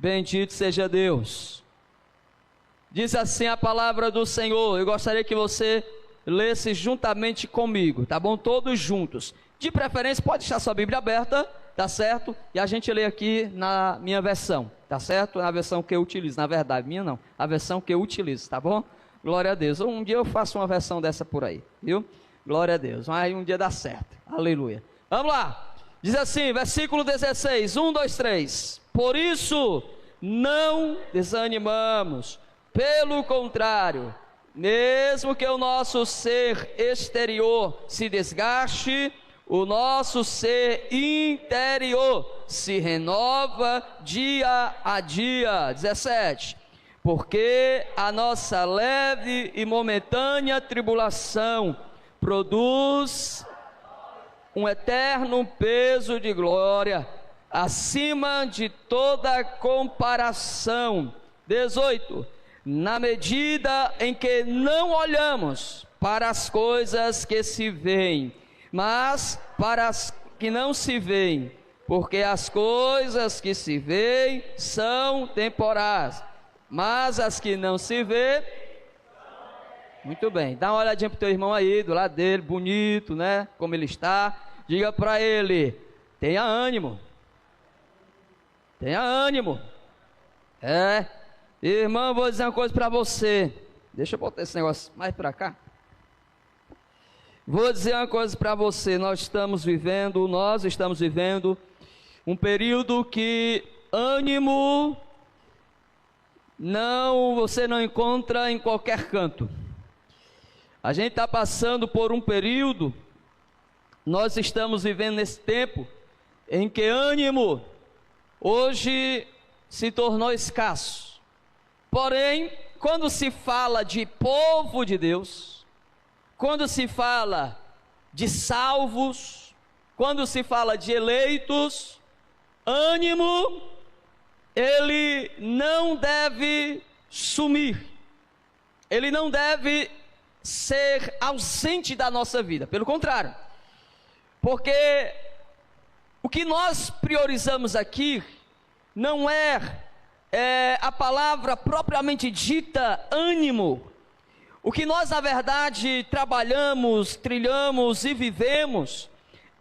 Bendito seja Deus. Diz assim a palavra do Senhor. Eu gostaria que você lesse juntamente comigo, tá bom? Todos juntos. De preferência, pode deixar sua Bíblia aberta, tá certo? E a gente lê aqui na minha versão, tá certo? Na versão que eu utilizo, na verdade, minha não. A versão que eu utilizo, tá bom? Glória a Deus. Um dia eu faço uma versão dessa por aí, viu? Glória a Deus. Mas um dia dá certo. Aleluia. Vamos lá. Diz assim, versículo 16. 1, 2, 3. Por isso, não desanimamos. Pelo contrário, mesmo que o nosso ser exterior se desgaste, o nosso ser interior se renova dia a dia. 17. Porque a nossa leve e momentânea tribulação produz um eterno peso de glória, acima de toda comparação. 18. Na medida em que não olhamos para as coisas que se veem, mas para as que não se veem, porque as coisas que se veem são temporais, mas as que não se veem. Muito bem, dá uma olhadinha pro teu irmão aí, do lado dele, bonito, né? Como ele está. Diga para ele: tenha ânimo. Tenha ânimo. Irmão, vou dizer uma coisa para você. Deixa eu botar esse negócio mais para cá. Vou dizer uma coisa para você. Nós estamos vivendo um período que ânimo você não encontra em qualquer canto. A gente está passando por um período, nós estamos vivendo nesse tempo em que ânimo hoje se tornou escasso. Porém, quando se fala de povo de Deus, quando se fala de salvos, quando se fala de eleitos, ânimo, ele não deve sumir, ele não deve ser ausente da nossa vida, pelo contrário, porque o que nós priorizamos aqui não é a palavra propriamente dita ânimo. O que nós na verdade trabalhamos, trilhamos e vivemos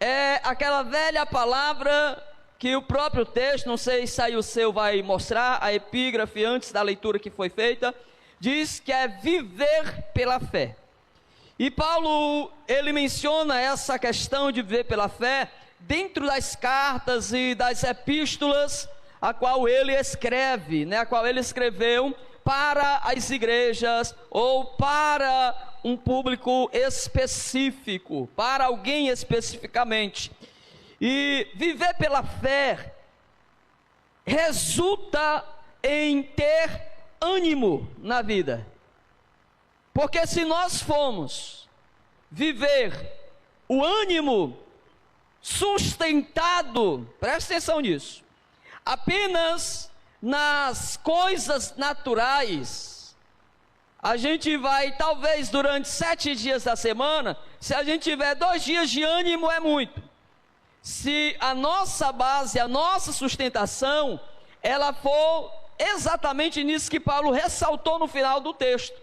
é aquela velha palavra que o próprio texto, não sei se aí o seu vai mostrar, a epígrafe antes da leitura que foi feita, diz que é viver pela fé. E Paulo, ele menciona essa questão de viver pela fé dentro das cartas e das epístolas a qual ele escreve, a qual ele escreveu para as igrejas ou para um público específico, para alguém especificamente. E viver pela fé resulta em ter ânimo na vida, porque se nós formos viver o ânimo sustentado, presta atenção nisso, apenas nas coisas naturais, a gente vai, talvez durante 7 dias da semana, se a gente tiver 2 dias de ânimo é muito. Se a nossa base, a nossa sustentação, ela for exatamente nisso que Paulo ressaltou no final do texto,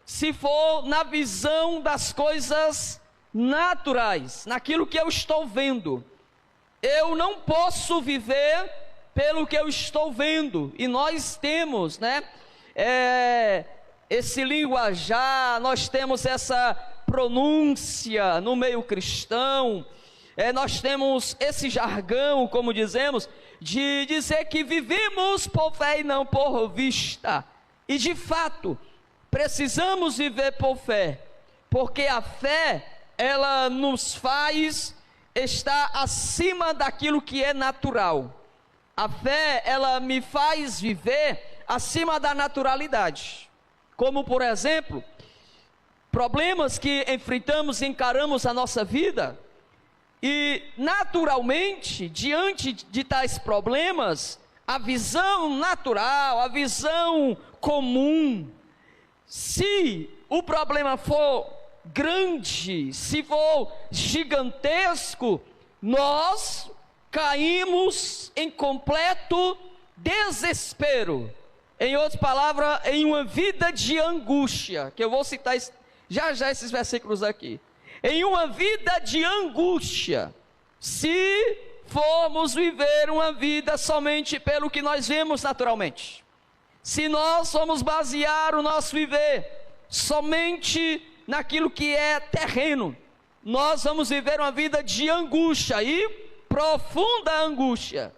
se for na visão das coisas naturais, naquilo que eu estou vendo, eu não posso viver pelo que eu estou vendo. E nós temos, esse linguajar, nós temos essa pronúncia no meio cristão, nós temos esse jargão, como dizemos, de dizer que vivemos por fé e não por vista. E de fato, precisamos viver por fé, porque a fé, ela nos faz estar acima daquilo que é natural. A fé, ela me faz viver acima da naturalidade. Como, por exemplo, problemas que enfrentamos e encaramos na nossa vida, e naturalmente, diante de tais problemas, a visão natural, a visão comum, se o problema for grande, se for gigantesco, nós caímos em completo desespero. Em outras palavras, em uma vida de angústia, que eu vou citar já já esses versículos aqui. Em uma vida de angústia, se formos viver uma vida somente pelo que nós vemos naturalmente, se nós formos basear o nosso viver somente naquilo que é terreno, nós vamos viver uma vida de angústia e profunda angústia.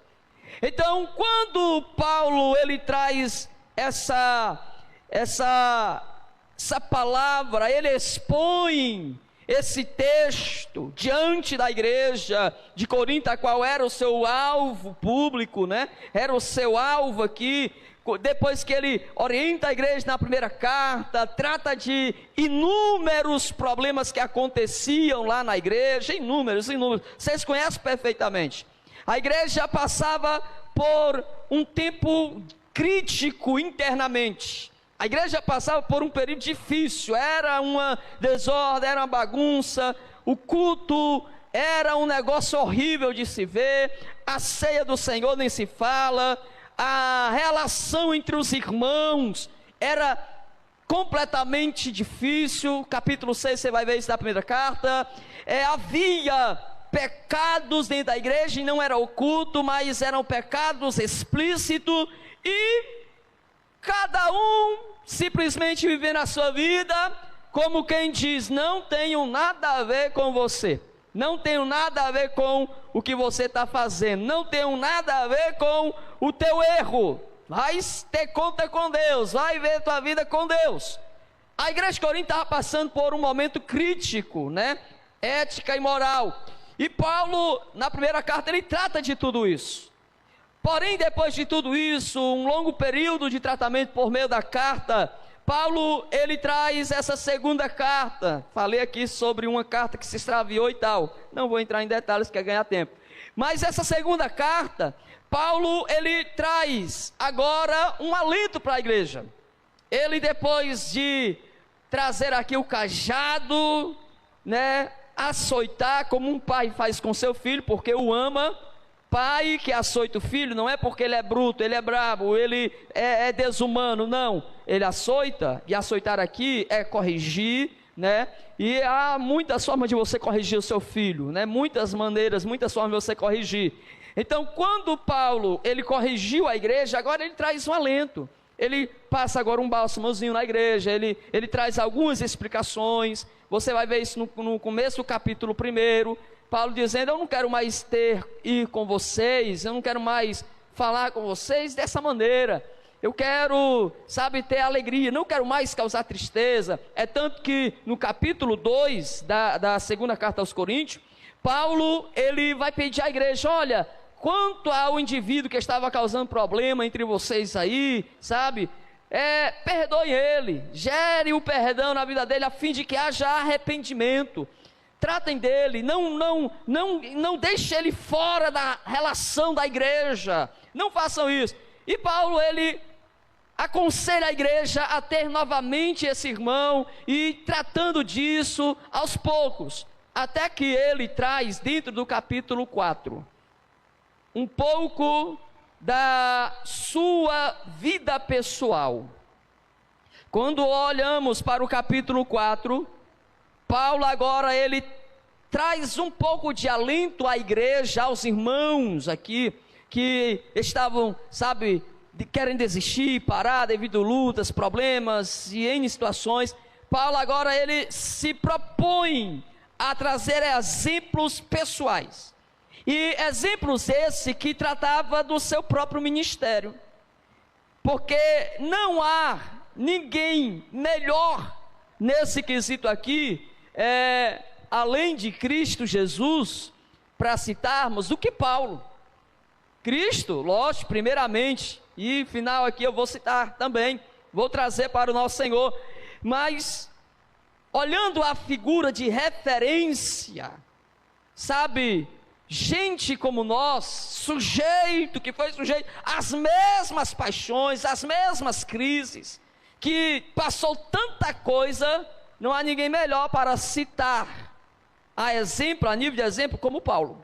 Então, quando Paulo ele traz essa palavra, ele expõe esse texto diante da igreja de Corinto, a qual era o seu alvo público, né? Era o seu alvo aqui. Depois que ele orienta a igreja na primeira carta, trata de inúmeros problemas que aconteciam lá na igreja, inúmeros, vocês conhecem perfeitamente. A igreja passava por um tempo crítico internamente, a igreja passava por um período difícil, era uma desordem, era uma bagunça, o culto era um negócio horrível de se ver, a ceia do Senhor nem se fala, a relação entre os irmãos era completamente difícil. Capítulo 6 você vai ver isso na primeira carta. Havia pecados dentro da igreja, e não era oculto, mas eram pecados explícitos, e cada um simplesmente vivendo a sua vida como quem diz: não tenho nada a ver com você, não tenho nada a ver com o que você está fazendo, não tenho nada a ver com o teu erro, vai ter conta com Deus, vai ver a tua vida com Deus. A igreja de Corinto estava passando por um momento crítico, né? Ética e moral, e Paulo na primeira carta ele trata de tudo isso. Porém, depois de tudo isso, um longo período de tratamento por meio da carta, Paulo ele traz essa segunda carta. Falei aqui sobre uma carta que se extraviou e tal, não vou entrar em detalhes, quer ganhar tempo. Mas essa segunda carta, Paulo ele traz agora um alento para a igreja. Ele, depois de trazer aqui o cajado, né, açoitar como um pai faz com seu filho, porque o ama. Pai que açoita o filho, não é porque ele é bruto, ele é brabo, ele é desumano, não. Ele açoita, e açoitar aqui é corrigir, né? E há muitas formas de você corrigir o seu filho, né? Muitas maneiras, muitas formas de você corrigir. Então, quando Paulo, ele corrigiu a igreja, agora ele traz um alento. Ele passa agora um bálsamozinho na igreja, ele traz algumas explicações. Você vai ver isso no começo do capítulo 1, Paulo dizendo: eu não quero mais ir com vocês, eu não quero mais falar com vocês dessa maneira, eu quero, ter alegria, não quero mais causar tristeza. É tanto que no capítulo 2 da segunda carta aos Coríntios, Paulo ele vai pedir à igreja: olha, quanto ao indivíduo que estava causando problema entre vocês aí, perdoe ele, gere o perdão na vida dele, a fim de que haja arrependimento. Tratem dele, não deixe ele fora da relação da igreja, não façam isso. E Paulo ele aconselha a igreja a ter novamente esse irmão, e tratando disso aos poucos, até que ele traz dentro do capítulo 4 um pouco da sua vida pessoal. Quando olhamos para o capítulo 4, Paulo agora ele traz um pouco de alento à igreja, aos irmãos aqui, que estavam, querem desistir, parar devido a lutas, problemas e N situações. Paulo agora ele se propõe a trazer exemplos pessoais, e exemplos esse que tratava do seu próprio ministério, porque não há ninguém melhor nesse quesito aqui, além de Cristo Jesus, para citarmos, do que Paulo. Cristo, lógico, primeiramente, e final aqui eu vou citar também, vou trazer para o nosso Senhor, mas olhando a figura de referência, gente como nós, que foi sujeito às mesmas paixões, às mesmas crises, que passou tanta coisa, não há ninguém melhor para citar a nível de exemplo, como Paulo.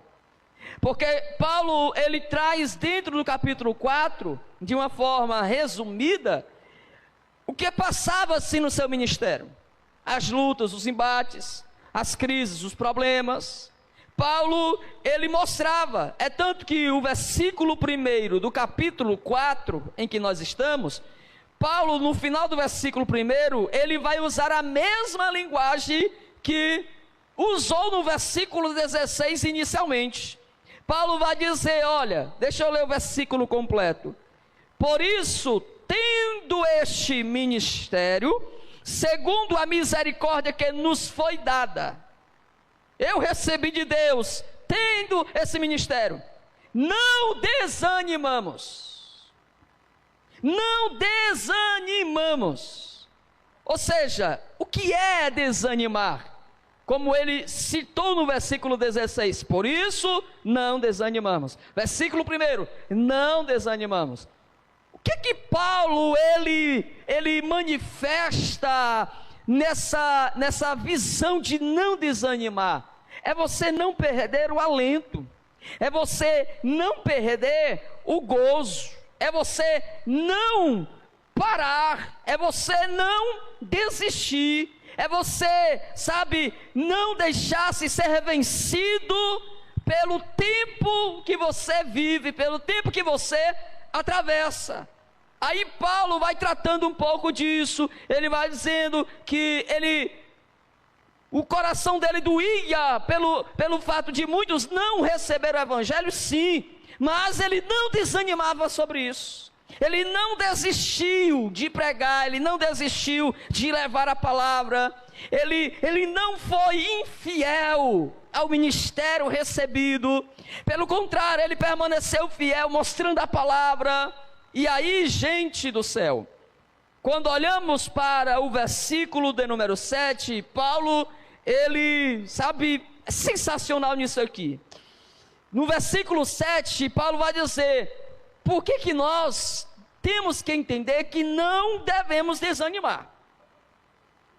Porque Paulo, ele traz dentro do capítulo 4, de uma forma resumida, o que passava-se no seu ministério. As lutas, os embates, as crises, os problemas. Paulo, ele mostrava, é tanto que o versículo 1 do capítulo 4, em que nós estamos, Paulo, no final do versículo 1, ele vai usar a mesma linguagem que usou no versículo 16 inicialmente. Paulo vai dizer, olha, deixa eu ler o versículo completo. Por isso, tendo este ministério, segundo a misericórdia que nos foi dada, eu recebi de Deus, tendo esse ministério, não desanimamos. Não desanimamos. Ou seja, o que é desanimar? Como ele citou no versículo 16, por isso não desanimamos. Versículo 1, não desanimamos. O que Paulo ele manifesta nessa visão de não desanimar? É você não perder o alento, é você não perder o gozo, é você não parar, é você não desistir, é você, sabe, não deixar-se ser vencido pelo tempo que você vive, pelo tempo que você atravessa. Aí Paulo vai tratando um pouco disso, ele vai dizendo que o coração dele doía pelo fato de muitos não receber o evangelho, sim, mas ele não desanimava sobre isso. Ele não desistiu de pregar, ele não desistiu de levar a palavra, ele não foi infiel ao ministério recebido, pelo contrário, ele permaneceu fiel, mostrando a palavra. E aí, gente do céu, quando olhamos para o versículo de número 7, Paulo, ele, sabe, é sensacional nisso aqui. No versículo 7, Paulo vai dizer, por que nós temos que entender que não devemos desanimar?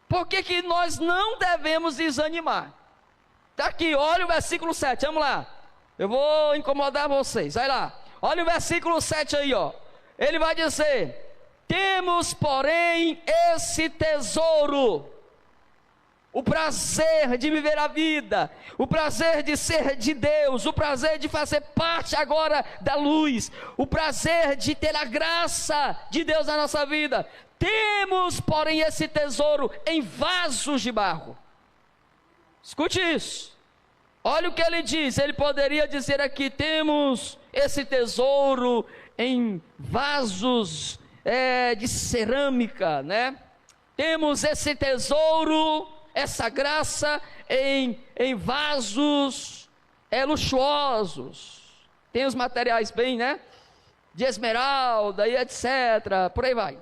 Por que nós não devemos desanimar? Está aqui, olha o versículo 7, vamos lá. Eu vou incomodar vocês, vai lá. Olha o versículo 7 aí, ó. Ele vai dizer, temos porém esse tesouro, o prazer de viver a vida, o prazer de ser de Deus, o prazer de fazer parte agora da luz, o prazer de ter a graça de Deus na nossa vida. Temos, porém, esse tesouro em vasos de barro. Escute isso. Olha o que ele diz. Ele poderia dizer aqui, temos esse tesouro em vasos de cerâmica, né? Temos esse tesouro, essa graça em vasos luxuosos. Tem os materiais bem, né? De esmeralda e etc. Por aí vai.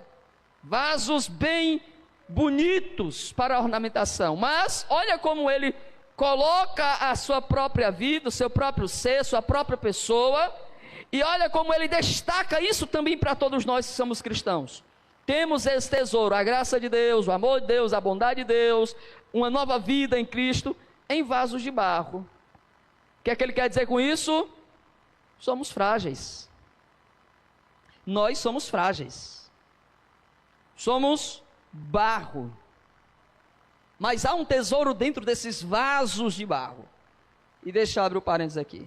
Vasos bem bonitos para a ornamentação. Mas olha como ele coloca a sua própria vida, o seu próprio ser, sua própria pessoa. E olha como ele destaca isso também para todos nós que somos cristãos. Temos esse tesouro, a graça de Deus, o amor de Deus, a bondade de Deus, uma nova vida em Cristo, em vasos de barro. O que é que ele quer dizer com isso? Somos frágeis. Nós somos frágeis. Somos barro. Mas há um tesouro dentro desses vasos de barro. E deixa eu abrir o parênteses aqui.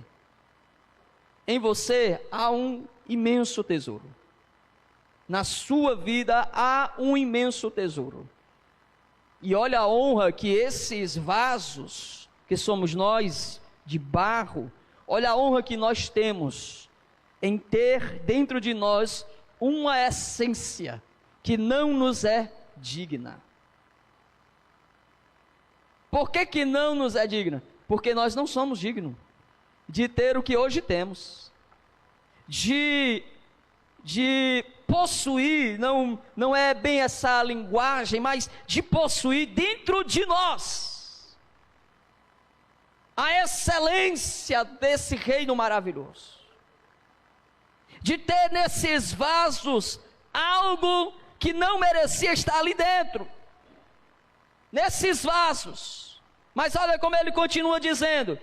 Em você há um imenso tesouro. Na sua vida há um imenso tesouro. E olha a honra que esses vasos, que somos nós, de barro, olha a honra que nós temos em ter dentro de nós uma essência que não nos é digna. Por que não nos é digna? Porque nós não somos dignos de ter o que hoje temos, de possuir, não é bem essa linguagem, mas de possuir dentro de nós a excelência desse reino maravilhoso, de ter nesses vasos algo que não merecia estar ali dentro, nesses vasos. Mas olha como ele continua dizendo,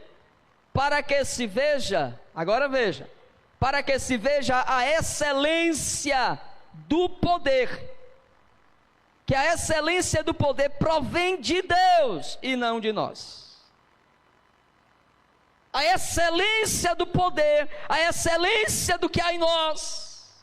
para que se veja, agora veja, para que se veja a excelência do poder, que a excelência do poder provém de Deus e não de nós. A excelência do poder, a excelência do que há em nós,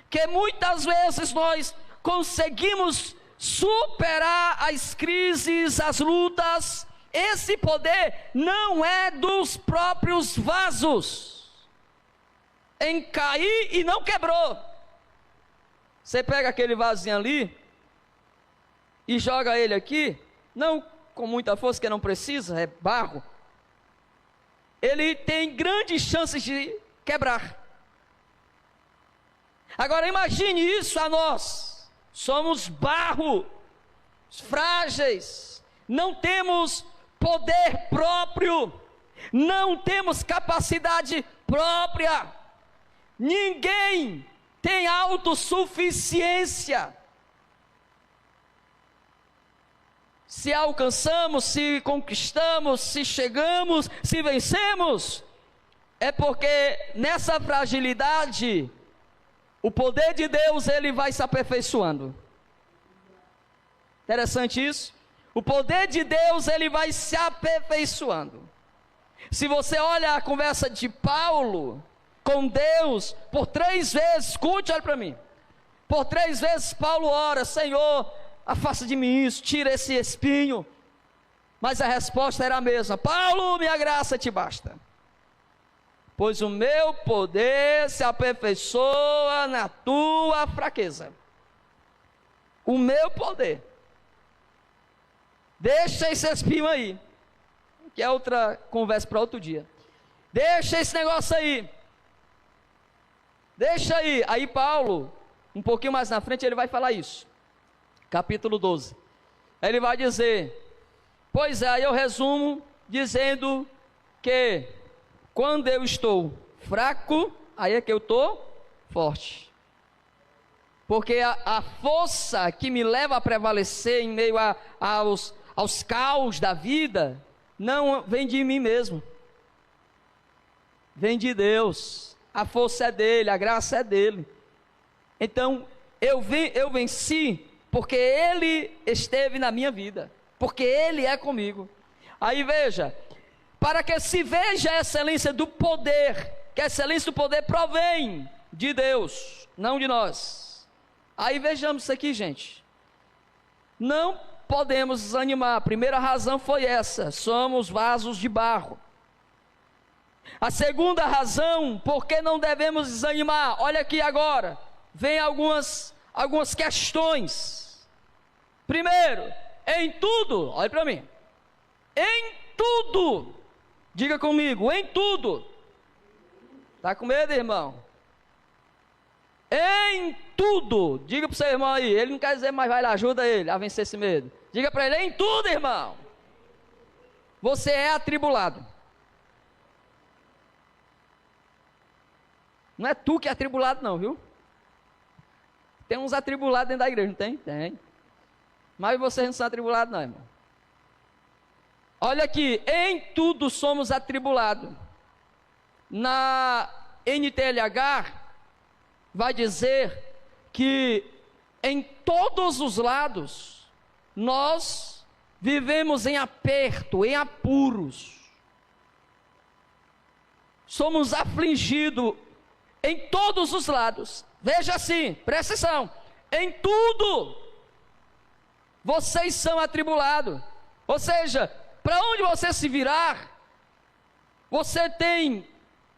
que muitas vezes nós conseguimos superar as crises, as lutas. Esse poder não é dos próprios vasos, em cair e não quebrou. Você pega aquele vasinho ali e joga ele aqui, não com muita força, que não precisa, é barro. Ele tem grandes chances de quebrar. Agora imagine isso a nós. Somos barro, frágeis, não temos poder próprio, não temos capacidade própria. Ninguém tem autossuficiência. Se alcançamos, se conquistamos, se chegamos, se vencemos, é porque nessa fragilidade, o poder de Deus, ele vai se aperfeiçoando. Interessante isso? O poder de Deus, ele vai se aperfeiçoando. Se você olha a conversa de Paulo com Deus, por 3 vezes, escute, olha para mim. Por 3 vezes Paulo ora: Senhor, afasta de mim isso, tira esse espinho. Mas a resposta era a mesma: Paulo, minha graça te basta, pois o meu poder se aperfeiçoa na tua fraqueza. O meu poder. Deixa esse espinho aí, que é outra conversa para outro dia. Deixa esse negócio aí. Deixa aí. Aí Paulo, um pouquinho mais na frente, ele vai falar isso. Capítulo 12. Ele vai dizer: pois é, eu resumo dizendo que quando eu estou fraco, aí é que eu estou forte. Porque a força que me leva a prevalecer em meio aos caos da vida, não vem de mim mesmo. Vem de Deus. A força é dele, a graça é dele. Então, eu venci porque ele esteve na minha vida, porque ele é comigo. Aí veja, para que se veja a excelência do poder, que a excelência do poder provém de Deus, não de nós. Aí vejamos isso aqui, gente. Não podemos desanimar. A primeira razão foi essa: somos vasos de barro. A segunda razão, por que não devemos desanimar? Olha aqui agora, vem algumas questões. Primeiro, em tudo, olha para mim, em tudo, diga comigo, em tudo. Está com medo, irmão? Em tudo, diga para o seu irmão aí, ele não quer dizer, mas vai lá, ajuda ele a vencer esse medo. Diga para ele: em tudo, irmão, você é atribulado. Não é tu que é atribulado não, viu? Tem uns atribulados dentro da igreja, não tem? Tem. Mas vocês não são atribulados não, irmão. Olha aqui, em tudo somos atribulados. Na NTLH vai dizer que em todos os lados nós vivemos em aperto, em apuros. Somos afligidos em todos os lados. Veja assim, presta atenção: em tudo vocês são atribulados. Ou seja, para onde você se virar, você tem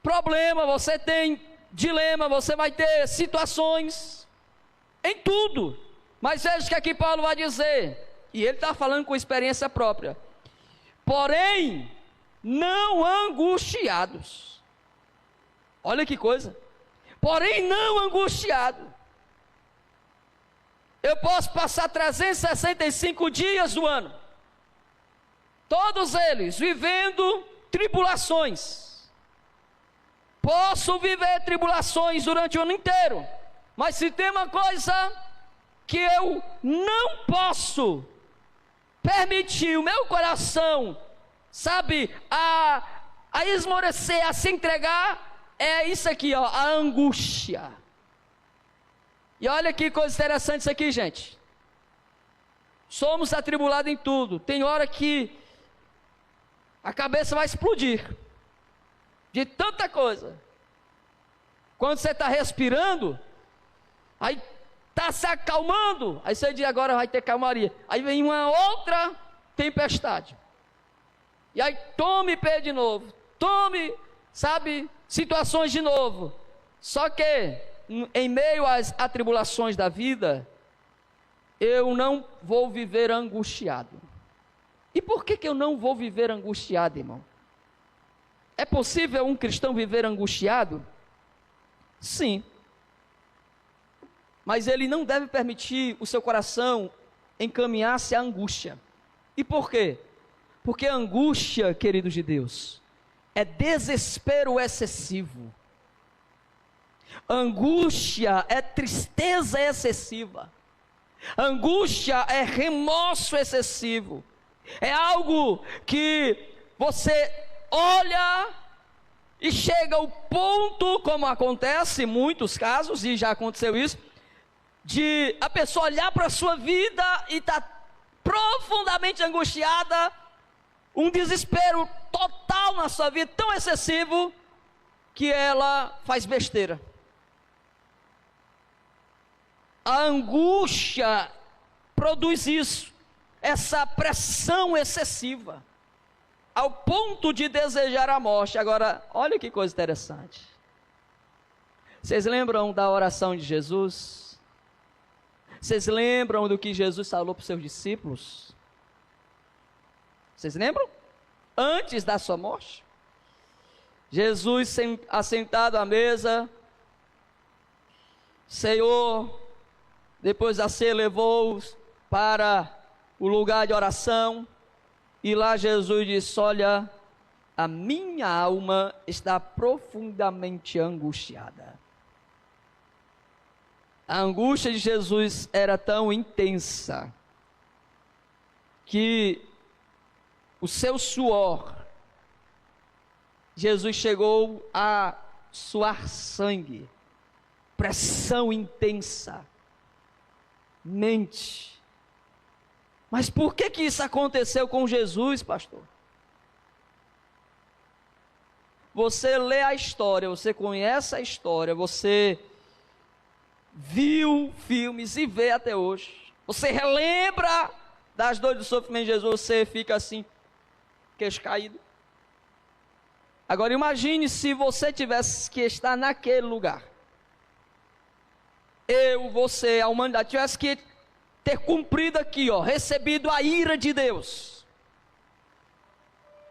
problema, você tem dilema, você vai ter situações, em tudo. Mas veja que aqui Paulo vai dizer, e ele está falando com experiência própria: porém, não angustiados. Olha que coisa. Porém não angustiado. Eu posso passar 365 dias do ano, todos eles vivendo tribulações. Posso viver tribulações durante o ano inteiro, mas se tem uma coisa que eu não posso permitir, o meu coração, sabe, a esmorecer, a se entregar, é isso aqui, ó, a angústia. E olha que coisa interessante isso aqui, gente. Somos atribulados em tudo. Tem hora que a cabeça vai explodir de tanta coisa. Quando você está respirando, aí está se acalmando, aí você diz, agora vai ter calmaria. Aí vem uma outra tempestade. E aí tome pé de novo, tome, sabe, situações de novo. Só que, em meio às atribulações da vida, eu não vou viver angustiado. E por que eu não vou viver angustiado, irmão? É possível um cristão viver angustiado? Sim. Mas ele não deve permitir o seu coração encaminhar-se à angústia. E por quê? Porque a angústia, queridos de Deus, é desespero excessivo. Angústia é tristeza excessiva. Angústia é remorso excessivo. É algo que você olha e chega ao ponto, como acontece em muitos casos, e já aconteceu isso, de a pessoa olhar para a sua vida e estar profundamente angustiada, um desespero total na sua vida, tão excessivo, que ela faz besteira. A angústia produz isso, essa pressão excessiva, ao ponto de desejar a morte. Agora, olha que coisa interessante. Vocês lembram da oração de Jesus? Vocês lembram do que Jesus falou para os seus discípulos? Vocês lembram? Antes da sua morte. Jesus assentado à mesa, Senhor, depois da ceia levou-os para o lugar de oração, e lá Jesus disse, olha, a minha alma está profundamente angustiada. A angústia de Jesus era tão intensa, que o seu suor, Jesus chegou a suar sangue, pressão intensa, mente. Mas por que isso aconteceu com Jesus, pastor? Você lê a história, você conhece a história, você viu filmes e vê até hoje. Você relembra das dores do sofrimento de Jesus, você fica assim, queixo caído. Agora imagine se você tivesse que estar naquele lugar. Eu, você, a humanidade tivesse que ter cumprido aqui, ó, recebido a ira de Deus.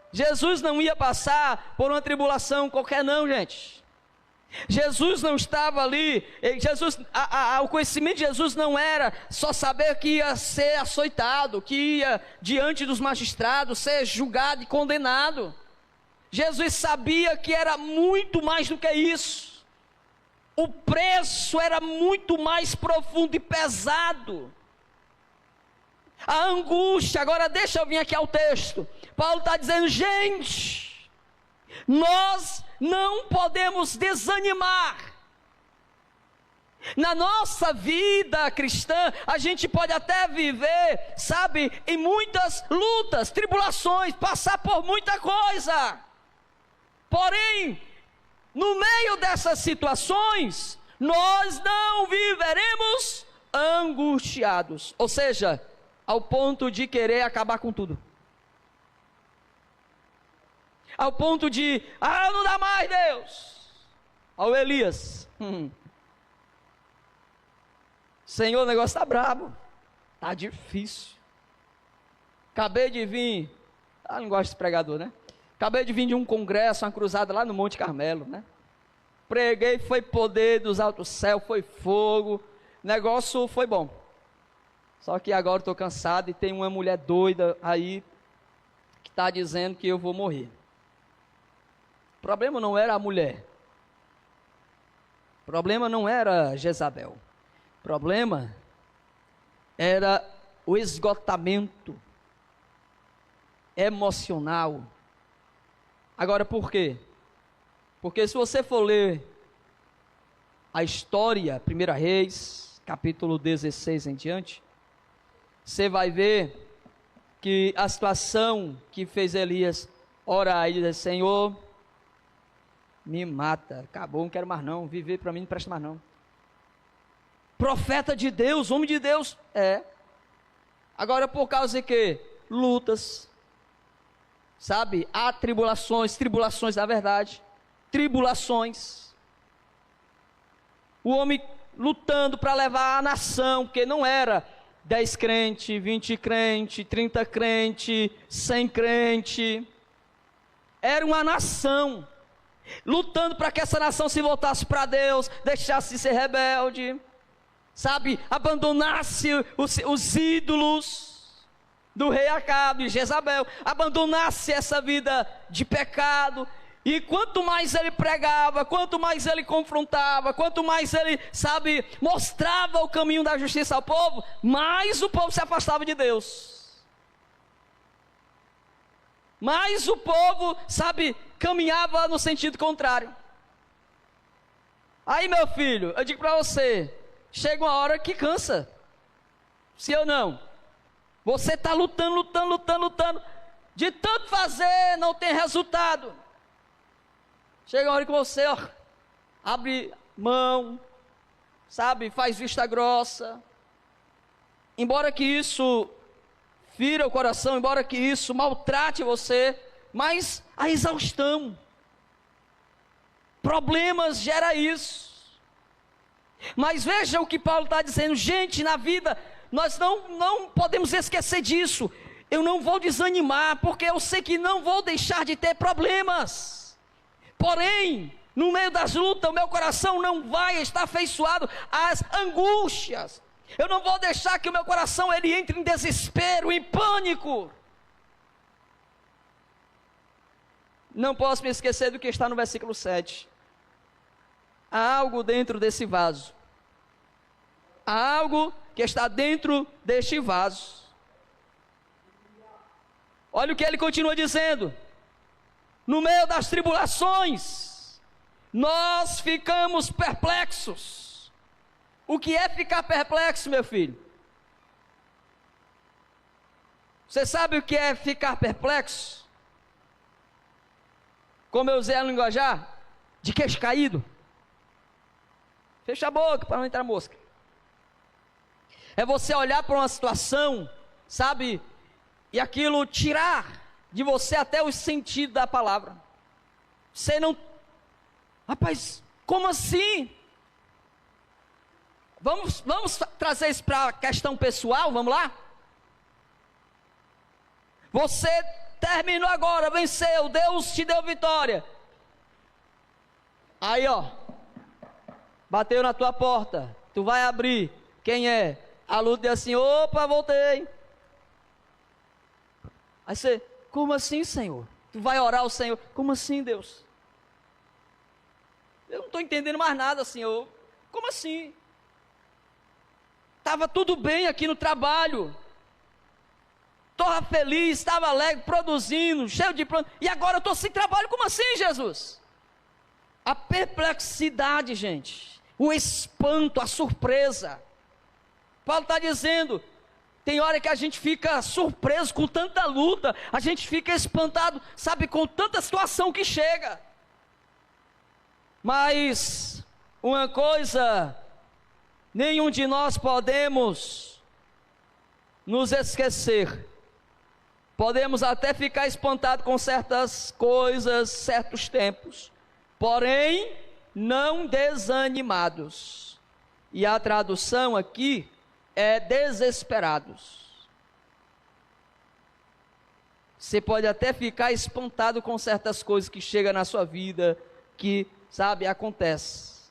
Jesus não ia passar por uma tribulação qualquer não, gente. Jesus não estava ali, o conhecimento de Jesus não era só saber que ia ser açoitado, que ia diante dos magistrados ser julgado e condenado. Jesus sabia que era muito mais do que isso. O preço era muito mais profundo e pesado. A angústia, agora deixa eu vir aqui ao texto. Paulo está dizendo, gente, nós não podemos desanimar. Na nossa vida cristã, a gente pode até viver, sabe, em muitas lutas, tribulações, passar por muita coisa. Porém, no meio dessas situações, nós não viveremos angustiados. Ou seja, ao ponto de querer acabar com tudo. Ao ponto de, não dá mais, Deus. Ao Elias. Senhor, o negócio está brabo. Está difícil. Acabei de vir, não gosto de pregador, né? Acabei de vir de um congresso, uma cruzada lá no Monte Carmelo, né? Preguei, foi poder dos altos céus, foi fogo. Negócio foi bom. Só que agora estou cansado e tem uma mulher doida aí que está dizendo que eu vou morrer. O problema não era a mulher. O problema não era Jezabel. O problema era o esgotamento emocional, Agora, por quê? Porque se você for ler a história, 1 Reis, capítulo 16 em diante, você vai ver que a situação que fez Elias orar e dizer: Senhor, me mata, acabou, não quero mais não, viver para mim não presta mais não. Profeta de Deus, homem de Deus, agora por causa de quê? Lutas, sabe, há tribulações na verdade, tribulações, o homem lutando para levar a nação, porque não era 10 crente, 20 crente, 30 crente, 100 crente, era uma nação, lutando para que essa nação se voltasse para Deus, deixasse de ser rebelde, sabe, abandonasse os ídolos do rei Acabe, Jezabel, abandonasse essa vida de pecado. E quanto mais ele pregava, quanto mais ele confrontava, quanto mais ele, sabe, mostrava o caminho da justiça ao povo, mais o povo se afastava de Deus. Mais o povo, sabe, caminhava no sentido contrário. Aí, meu filho, eu digo para você, chega uma hora que cansa. Sim ou não? Você está lutando, de tanto fazer, não tem resultado. Chega uma hora que você, abre mão, sabe, faz vista grossa. Embora que isso fira o coração, embora que isso maltrate você, mas a exaustão, problemas gera isso. Mas veja o que Paulo está dizendo, gente, na vida, nós não podemos esquecer disso. Eu não vou desanimar, porque eu sei que não vou deixar de ter problemas. Porém, no meio das lutas, o meu coração não vai estar afeiçoado às angústias. Eu não vou deixar que o meu coração ele entre em desespero, em pânico. Não posso me esquecer do que está no versículo 7. Há algo dentro desse vaso. Há algo que está dentro deste vaso. Olha o que ele continua dizendo. No meio das tribulações, nós ficamos perplexos. O que é ficar perplexo, meu filho? Você sabe o que é ficar perplexo? Como eu usei a linguajar? De queixo caído. Fecha a boca para não entrar mosca. É você olhar para uma situação, sabe, e aquilo tirar de você até o sentido da palavra. Você não... Rapaz, como assim? Vamos trazer isso para a questão pessoal, vamos lá? Você terminou agora, venceu, Deus te deu vitória. Aí bateu na tua porta, tu vai abrir, quem é? A luta diz assim, opa, voltei. Aí você, como assim, Senhor? Tu vai orar ao Senhor, como assim, Deus? Eu não estou entendendo mais nada, Senhor. Como assim? Estava tudo bem aqui no trabalho. Estava feliz, estava alegre, produzindo, cheio de plano. E agora eu estou sem trabalho, como assim, Jesus? A perplexidade, gente. O espanto, a surpresa. Paulo está dizendo, tem hora que a gente fica surpreso com tanta luta, a gente fica espantado, sabe, com tanta situação que chega. Mas, uma coisa, nenhum de nós podemos nos esquecer. Podemos até ficar espantado com certas coisas, certos tempos, porém, não desanimados. E a tradução aqui é desesperados. Você pode até ficar espantado com certas coisas que chegam na sua vida, que, sabe, acontece.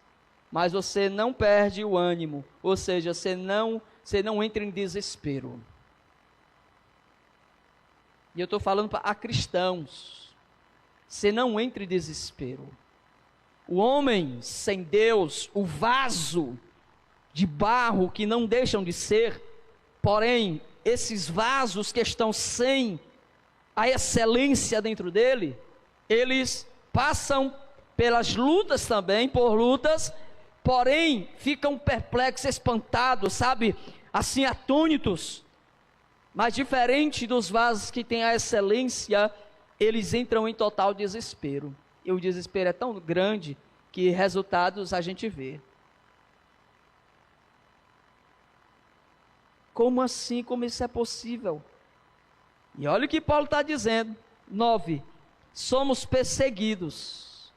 Mas você não perde o ânimo, ou seja, você não entra em desespero. E eu estou falando a cristãos. Você não entra em desespero. O homem sem Deus, o vaso de barro que não deixam de ser, porém, esses vasos que estão sem a excelência dentro dele, eles passam pelas lutas também, por lutas, porém ficam perplexos, espantados, sabe, assim atônitos. Mas diferente dos vasos que têm a excelência, eles entram em total desespero. E o desespero é tão grande que resultados a gente vê. Como assim? Como isso é possível? E olha o que Paulo está dizendo. 9. Somos perseguidos.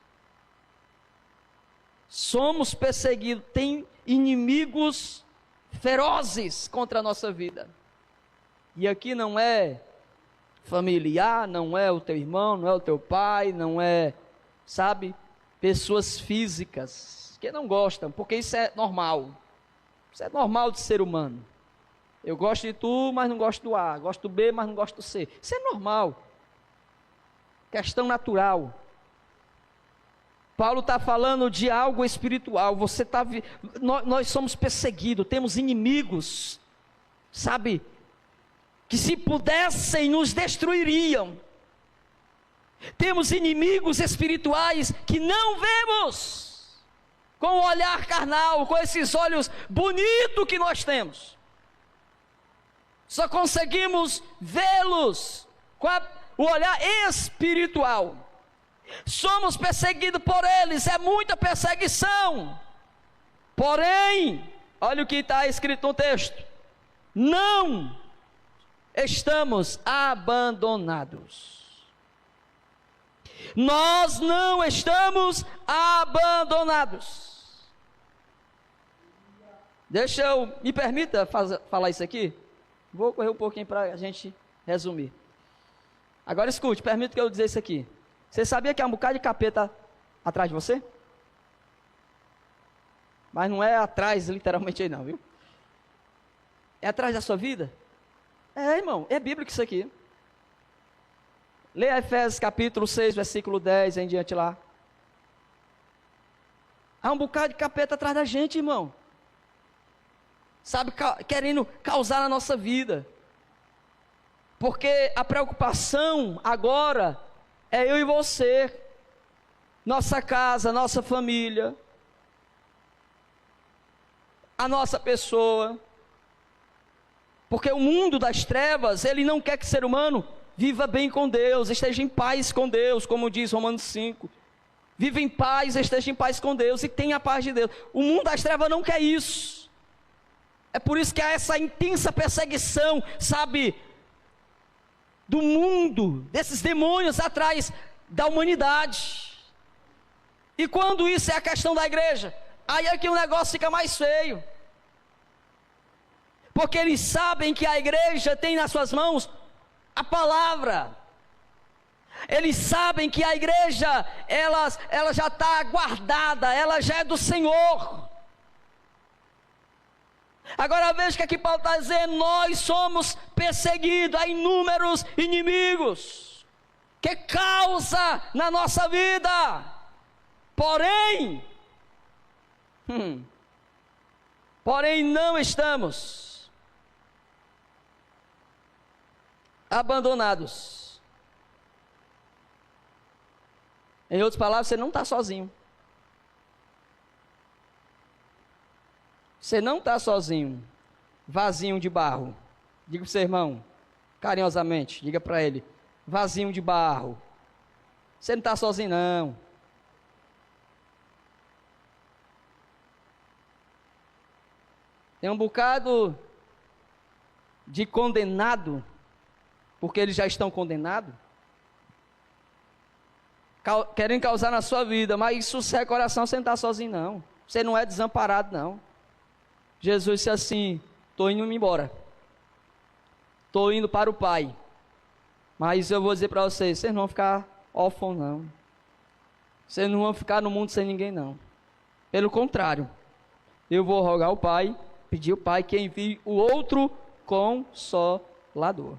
Somos perseguidos. Tem inimigos ferozes contra a nossa vida. E aqui não é familiar, não é o teu irmão, não é o teu pai, não é, sabe, pessoas físicas que não gostam, porque isso é normal. Isso é normal de ser humano. Eu gosto de tu, mas não gosto do A. Gosto do B, mas não gosto do C. Isso é normal. Questão natural. Paulo está falando de algo espiritual. Nós somos perseguidos, temos inimigos, sabe, que se pudessem nos destruiriam. Temos inimigos espirituais que não vemos com o olhar carnal, com esses olhos bonitos que nós temos. Só conseguimos vê-los com o olhar espiritual. Somos perseguidos por eles, é muita perseguição. Porém, olha o que está escrito no texto: não estamos abandonados. Nós não estamos abandonados. Me permita falar isso aqui? Vou correr um pouquinho para a gente resumir. Agora escute, permita que eu dizer isso aqui. Você sabia que há um bocado de capeta atrás de você? Mas não é atrás literalmente aí não, viu? É atrás da sua vida? É, irmão, é bíblico isso aqui. Leia Efésios capítulo 6, versículo 10 em diante lá. Há um bocado de capeta atrás da gente, irmão. Sabe, querendo causar na nossa vida. Porque a preocupação agora é eu e você, nossa casa, nossa família, a nossa pessoa. Porque o mundo das trevas, ele não quer que o ser humano viva bem com Deus, esteja em paz com Deus, como diz Romanos 5. Viva em paz, esteja em paz com Deus e tenha a paz de Deus. O mundo das trevas não quer isso. É por isso que há essa intensa perseguição, sabe, do mundo, desses demônios atrás da humanidade. E quando isso é a questão da igreja, aí é que o negócio fica mais feio. Porque eles sabem que a igreja tem nas suas mãos a palavra. Eles sabem que a igreja, ela já está guardada, ela já é do Senhor. Agora veja o que aqui Paulo está dizendo: nós somos perseguidos, há inúmeros inimigos que causa na nossa vida. Porém não estamos abandonados. Em outras palavras, você não está sozinho. Você não está sozinho, vasinho de barro. Diga para o seu irmão, carinhosamente, diga para ele: vasinho de barro. Você não está sozinho não. Tem um bocado de condenado, porque eles já estão condenados, querem causar na sua vida, mas sossega o coração, você não está sozinho não. Você não é desamparado não. Jesus disse assim: estou indo embora, estou indo para o Pai, mas eu vou dizer para vocês não vão ficar órfãos não, vocês não vão ficar no mundo sem ninguém não, pelo contrário, eu vou rogar ao Pai, pedir ao Pai que envie o outro Consolador,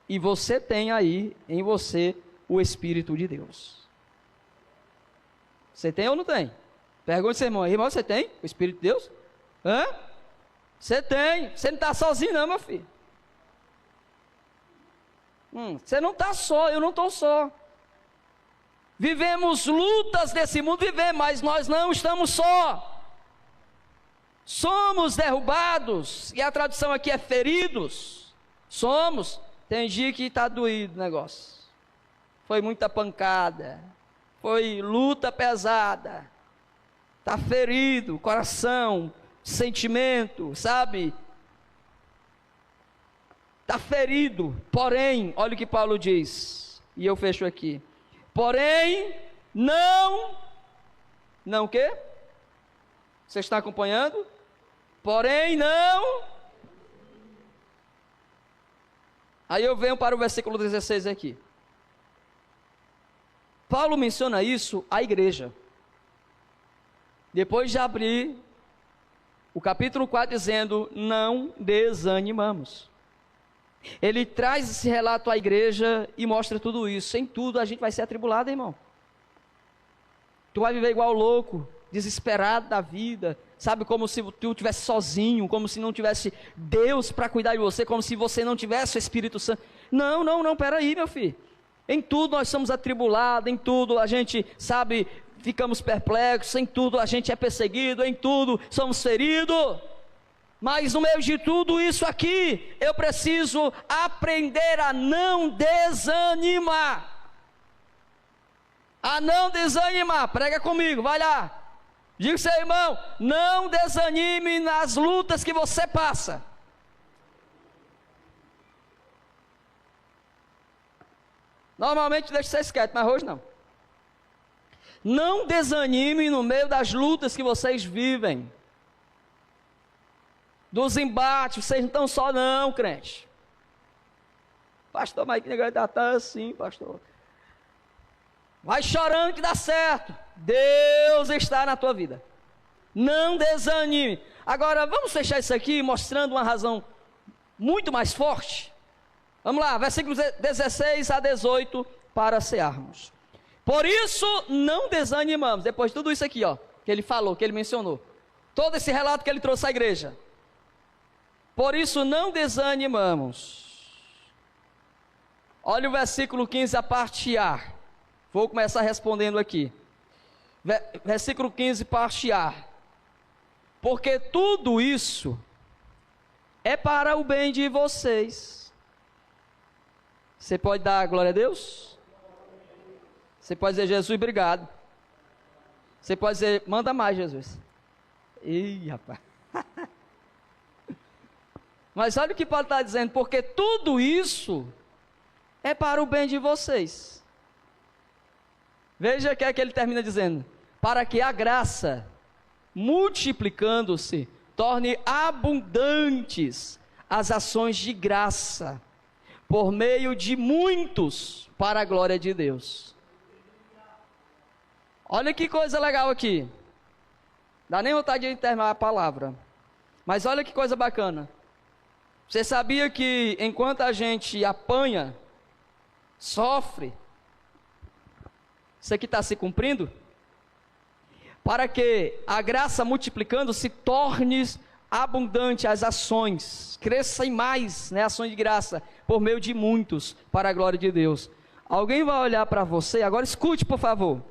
e você tem aí em você o Espírito de Deus. Você tem ou não tem? Pergunte seu irmão: irmão, você tem o Espírito de Deus? Hã? Você tem. Você não está sozinho não, meu filho. Você não está só, eu não estou só. Vivemos lutas desse mundo, vivemos, mas nós não estamos só. Somos derrubados, e a tradução aqui é feridos. Somos. Tem dia que está doído o negócio. Foi muita pancada. Foi luta pesada. Está ferido, coração, sentimento, sabe? Está ferido. Porém, olha o que Paulo diz. E eu fecho aqui. Porém, não o quê? Você está acompanhando? Porém, não. Aí eu venho para o versículo 16 aqui. Paulo menciona isso à igreja. Depois de abrir o capítulo 4 dizendo, não desanimamos. Ele traz esse relato à igreja e mostra tudo isso. Em tudo a gente vai ser atribulado, irmão. Tu vai viver igual louco, desesperado da vida, sabe, como se tu estivesse sozinho, como se não tivesse Deus para cuidar de você, como se você não tivesse o Espírito Santo. Não, peraí, meu filho. Em tudo nós somos atribulados, em tudo a gente, sabe, ficamos perplexos, em tudo a gente é perseguido, em tudo somos feridos. Mas no meio de tudo isso aqui, eu preciso aprender a não desanimar. A não desanimar, prega comigo, vai lá. Diga seu irmão, não desanime nas lutas que você passa. Normalmente deixa você quieto, mas hoje não. Não desanime no meio das lutas que vocês vivem. Dos embates, vocês não estão só não, crente. Pastor, mas que negócio tá assim, pastor. Vai chorando que dá certo. Deus está na tua vida. Não desanime. Agora, vamos fechar isso aqui mostrando uma razão muito mais forte. Vamos lá, versículos 16 a 18 para cearmos. Por isso, não desanimamos. Depois de tudo isso aqui, ó, que ele falou, que ele mencionou. Todo esse relato que ele trouxe à igreja. Por isso, não desanimamos. Olha o versículo 15, a parte A. Vou começar respondendo aqui. Versículo 15, parte A. Porque tudo isso é para o bem de vocês. Você pode dar glória a Deus? Você pode dizer, Jesus, obrigado. Você pode dizer, manda mais, Jesus. Ih, rapaz. Mas olha o que Paulo está dizendo, porque tudo isso é para o bem de vocês. Veja o que é que ele termina dizendo. Para que a graça, multiplicando-se, torne abundantes as ações de graça, por meio de muitos, para a glória de Deus. Olha que coisa legal aqui. Dá nem vontade de terminar a palavra. Mas olha que coisa bacana. Você sabia que enquanto a gente apanha, sofre, isso aqui está se cumprindo? Para que a graça multiplicando se torne abundante as ações, cresça em mais, né, ações de graça, por meio de muitos, para a glória de Deus. Alguém vai olhar para você, agora escute por favor,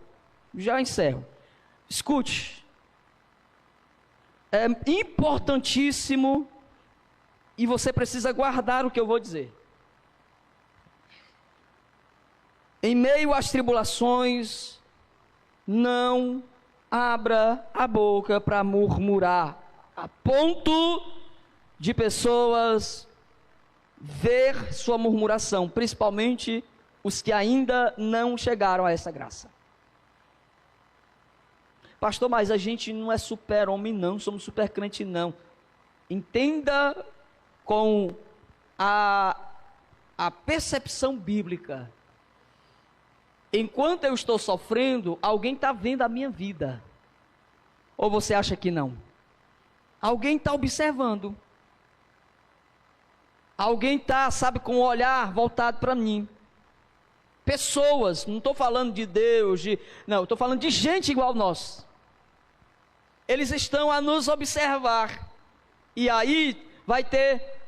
já encerro, escute, é importantíssimo, e você precisa guardar o que eu vou dizer. Em meio às tribulações, não abra a boca para murmurar, a ponto de pessoas ver sua murmuração, principalmente os que ainda não chegaram a essa graça. Pastor, mas a gente não é super-homem não, somos super-crente não. Entenda com a percepção bíblica. Enquanto eu estou sofrendo, alguém está vendo a minha vida. Ou você acha que não? Alguém está observando. Alguém está, sabe, com o olhar voltado para mim. Pessoas, não estou falando de Deus, não, estou falando de gente igual nós. Eles estão a nos observar. E aí vai ter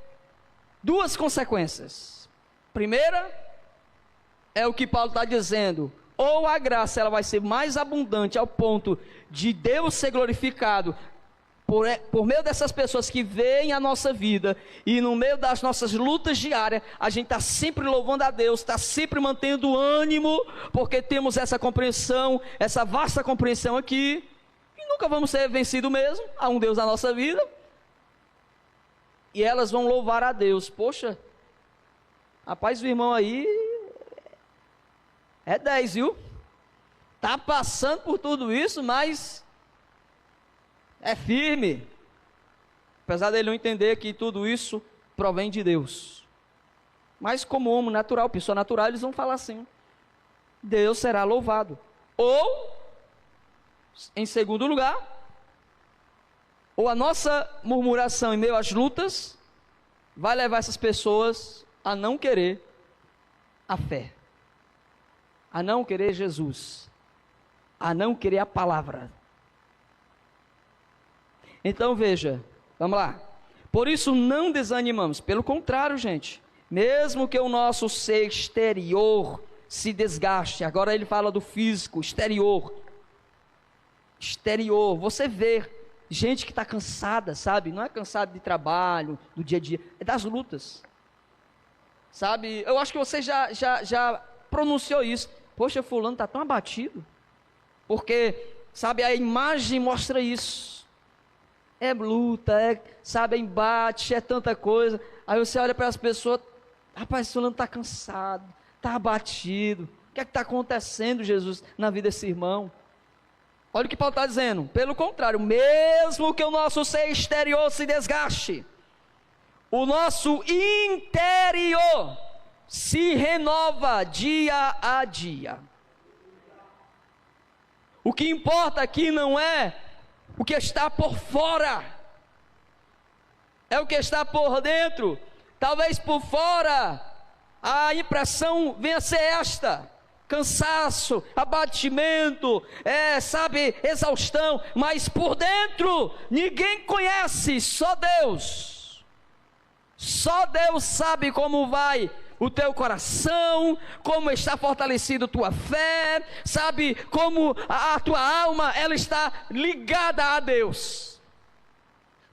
duas consequências. Primeira, é o que Paulo está dizendo. Ou a graça ela vai ser mais abundante ao ponto de Deus ser glorificado por meio dessas pessoas que veem a nossa vida, e no meio das nossas lutas diárias, a gente está sempre louvando a Deus, está sempre mantendo ânimo, porque temos essa compreensão, essa vasta compreensão aqui, e nunca vamos ser vencidos mesmo, há um Deus na nossa vida, e elas vão louvar a Deus. Poxa, rapaz, o irmão aí é 10, viu? Está passando por tudo isso, mas é firme, apesar dele não entender que tudo isso provém de Deus. Mas como homem natural, pessoa natural, eles vão falar assim: Deus será louvado. Ou, em segundo lugar, ou a nossa murmuração em meio às lutas vai levar essas pessoas a não querer a fé, a não querer Jesus, a não querer a palavra. Então veja, vamos lá. Por isso não desanimamos, pelo contrário, gente, mesmo que o nosso ser exterior se desgaste, agora ele fala do físico, exterior, você vê gente que está cansada, sabe, não é cansada de trabalho, do dia a dia, é das lutas, sabe, eu acho que você já pronunciou isso. Poxa, fulano está tão abatido, porque, sabe, a imagem mostra isso. É luta, sabe, é embate, é tanta coisa. Aí você olha para as pessoas: rapaz, esse fulano está cansado, está abatido. O que é que está acontecendo, Jesus, na vida desse irmão? Olha o que Paulo está dizendo. Pelo contrário, mesmo que o nosso ser exterior se desgaste, o nosso interior se renova dia a dia. O que importa aqui não é o que está por fora, é o que está por dentro. Talvez por fora a impressão venha a ser esta: cansaço, abatimento, sabe, exaustão, mas por dentro ninguém conhece, só Deus. Só Deus sabe como vai o teu coração, como está fortalecido tua fé, sabe, como a tua alma, ela está ligada a Deus,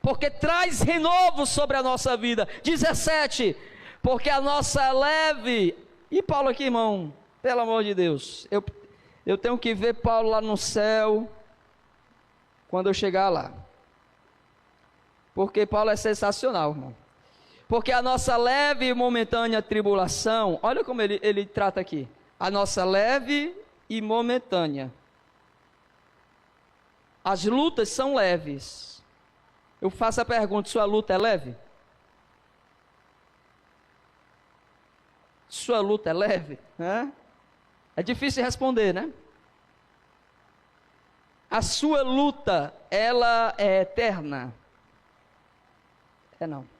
porque traz renovo sobre a nossa vida. 17, porque a nossa leve, e Paulo aqui, irmão, pelo amor de Deus, eu tenho que ver Paulo lá no céu, quando eu chegar lá, porque Paulo é sensacional, irmão. Porque a nossa leve e momentânea tribulação, olha como ele trata aqui, a nossa leve e momentânea. As lutas são leves. Eu faço a pergunta: sua luta é leve? Sua luta é leve? É difícil responder, né? A sua luta, ela é eterna? Não.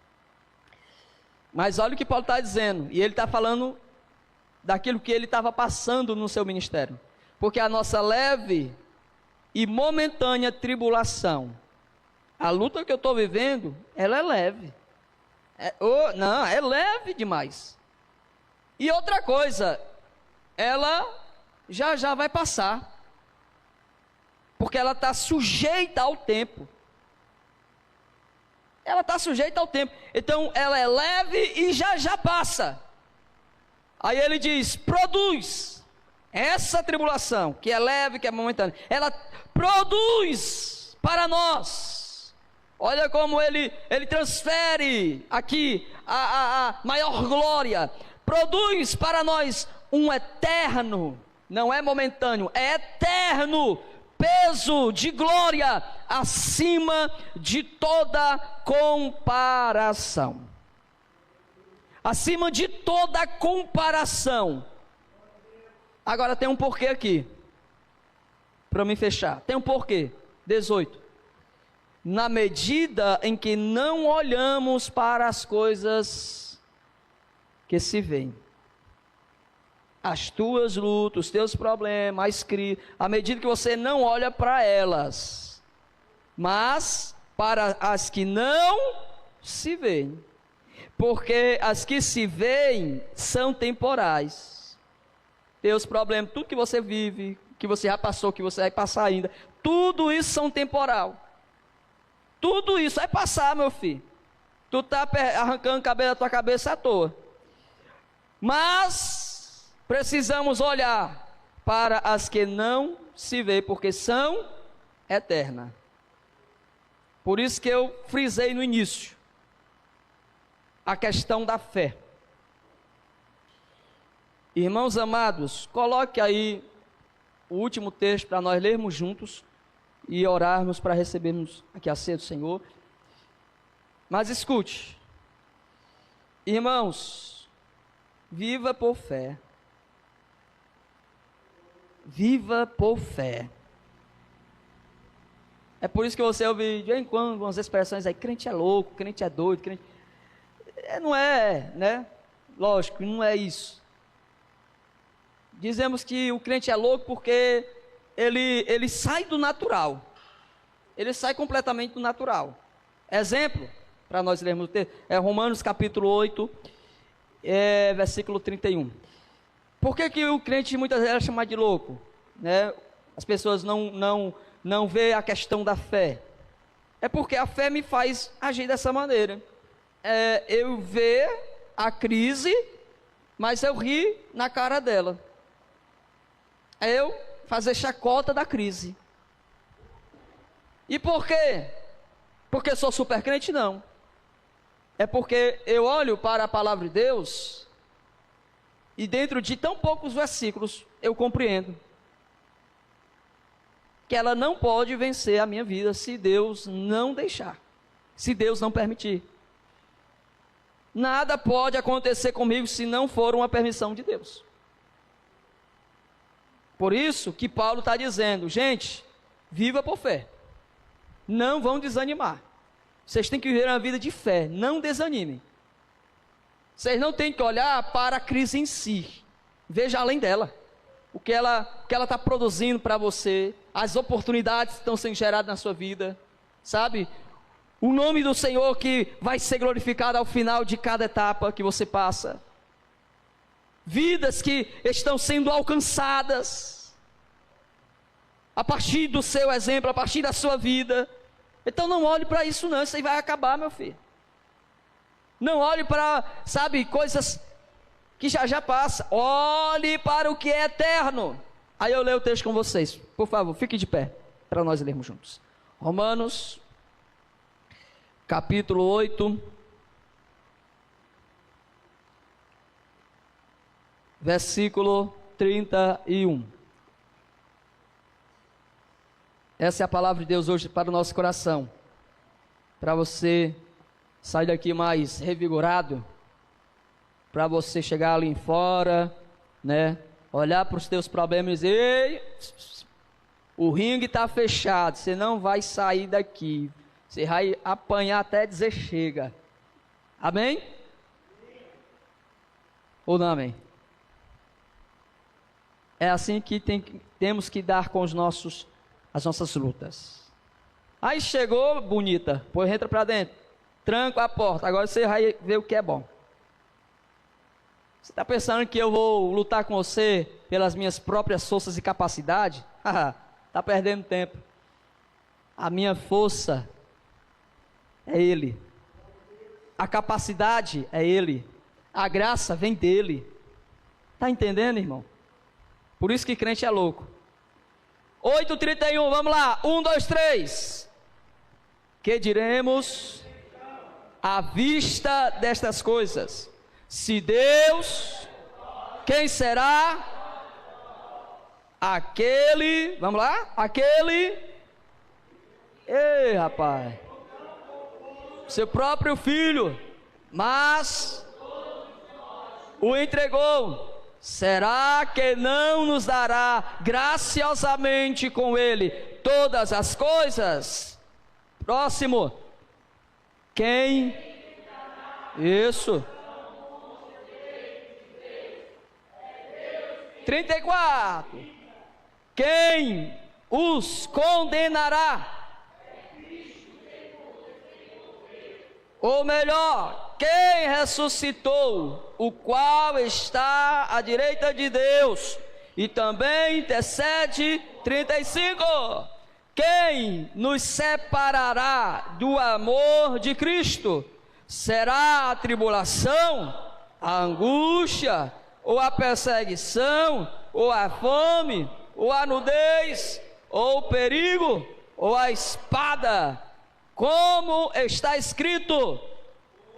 Mas olha o que Paulo está dizendo, e ele está falando daquilo que ele estava passando no seu ministério. Porque a nossa leve e momentânea tribulação, a luta que eu estou vivendo, ela é leve. Não, é leve demais. E outra coisa, ela já vai passar, porque ela está sujeita ao tempo. Ela está sujeita ao tempo, então ela é leve e já passa. Aí ele diz: produz essa tribulação, que é leve, que é momentânea, ela produz para nós. Olha como ele transfere aqui a maior glória. Produz para nós um eterno, não é momentâneo, é eterno peso de glória acima de toda comparação. Acima de toda comparação. Agora tem um porquê aqui, para me fechar. Tem um porquê. 18. Na medida em que não olhamos para as coisas que se veem, as tuas lutas, os teus problemas, à medida que você não olha para elas, mas para as que não se veem, porque as que se veem são temporais, teus problemas, tudo que você vive, que você já passou, que você vai passar ainda, tudo isso são temporal. Tudo isso vai passar, meu filho. Tu está arrancando o cabelo da tua cabeça à toa. Mas precisamos olhar para as que não se vê, porque são eternas. Por isso que eu frisei no início a questão da fé. Irmãos amados, coloque aí o último texto para nós lermos juntos e orarmos para recebermos aqui a ceia do Senhor. Mas escute, irmãos, viva por fé. Viva por fé. É por isso que você ouve de vez em quando umas expressões aí, crente é louco, crente é doido, crente... Não é, né? Lógico, não é isso. Dizemos que o crente é louco porque ele sai do natural. Ele sai completamente do natural. Exemplo, para nós lermos o texto, é Romanos capítulo 8, versículo 31. Por que o crente muitas vezes é chamado de louco? Né? As pessoas não vê a questão da fé. É porque a fé me faz agir dessa maneira. Eu ver a crise, mas eu ri na cara dela. É eu fazer chacota da crise. E por quê? Porque sou super crente? Não. É porque eu olho para a palavra de Deus e dentro de tão poucos versículos eu compreendo que ela não pode vencer a minha vida se Deus não deixar, se Deus não permitir. Nada pode acontecer comigo se não for uma permissão de Deus. Por isso que Paulo está dizendo, gente, viva por fé. Não vão desanimar. Vocês têm que viver uma vida de fé, não desanimem. Vocês não têm que olhar para a crise em si. Veja além dela. O que ela está produzindo para você, as oportunidades que estão sendo geradas na sua vida, sabe? O nome do Senhor que vai ser glorificado ao final de cada etapa que você passa. Vidas que estão sendo alcançadas a partir do seu exemplo, a partir da sua vida. Então não olhe para isso não, isso aí vai acabar, meu filho. Não olhe para, sabe, coisas que já passa. Olhe para o que é eterno. Aí eu leio o texto com vocês. Por favor, fique de pé, para nós lermos juntos. Romanos, capítulo 8, versículo 31. Essa é a palavra de Deus hoje para o nosso coração. Para você sair daqui mais revigorado, para você chegar ali fora, né? Olhar para os teus problemas e dizer, ei, o ringue está fechado, você não vai sair daqui. Você vai apanhar até dizer chega. Amém? Ou não amém? É assim que temos que dar com as nossas lutas. Aí chegou, bonita, pois entra para dentro, tranca a porta, agora você vai ver o que é bom. Você está pensando que eu vou lutar com você pelas minhas próprias forças e capacidade? Está perdendo tempo. A minha força é Ele. A capacidade é Ele. A graça vem dEle. Está entendendo, irmão? Por isso que crente é louco. 8:31, vamos lá. 1, 2, 3. Que diremos à vista destas coisas? Se Deus, quem será? Aquele, vamos lá? Aquele, ei rapaz, seu próprio filho, mas o entregou. Será que não nos dará graciosamente com ele todas as coisas? Próximo. Quem? Isso. 34. Quem os condenará? Ou melhor, quem ressuscitou, o qual está à direita de Deus e também intercede. 35. Quem nos separará do amor de Cristo? Será a tribulação, a angústia, ou a perseguição, ou a fome, ou a nudez, ou o perigo, ou a espada? Como está escrito: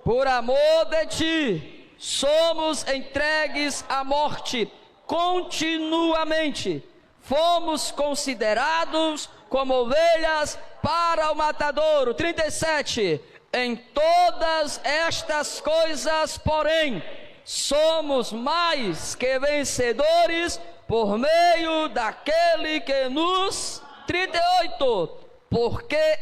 por amor de ti, somos entregues à morte continuamente. Fomos considerados como ovelhas para o matadouro. 37. Em todas estas coisas, porém, somos mais que vencedores por meio daquele que nos... 38. Porque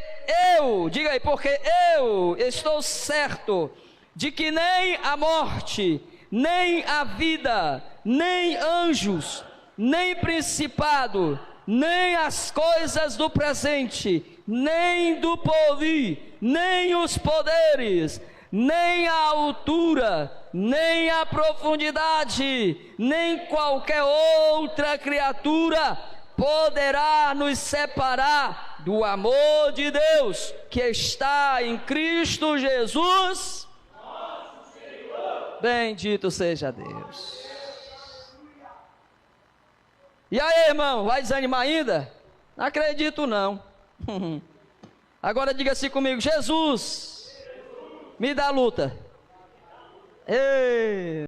diga aí, porque eu estou certo de que nem a morte, nem a vida, nem anjos, nem principado, nem as coisas do presente, nem do porvir, nem os poderes, nem a altura, nem a profundidade, nem qualquer outra criatura poderá nos separar do amor de Deus que está em Cristo Jesus, nosso Senhor. Bendito seja Deus. E aí, irmão, vai desanimar ainda? Não acredito não. Agora diga assim comigo: Jesus, me dá luta. Ei.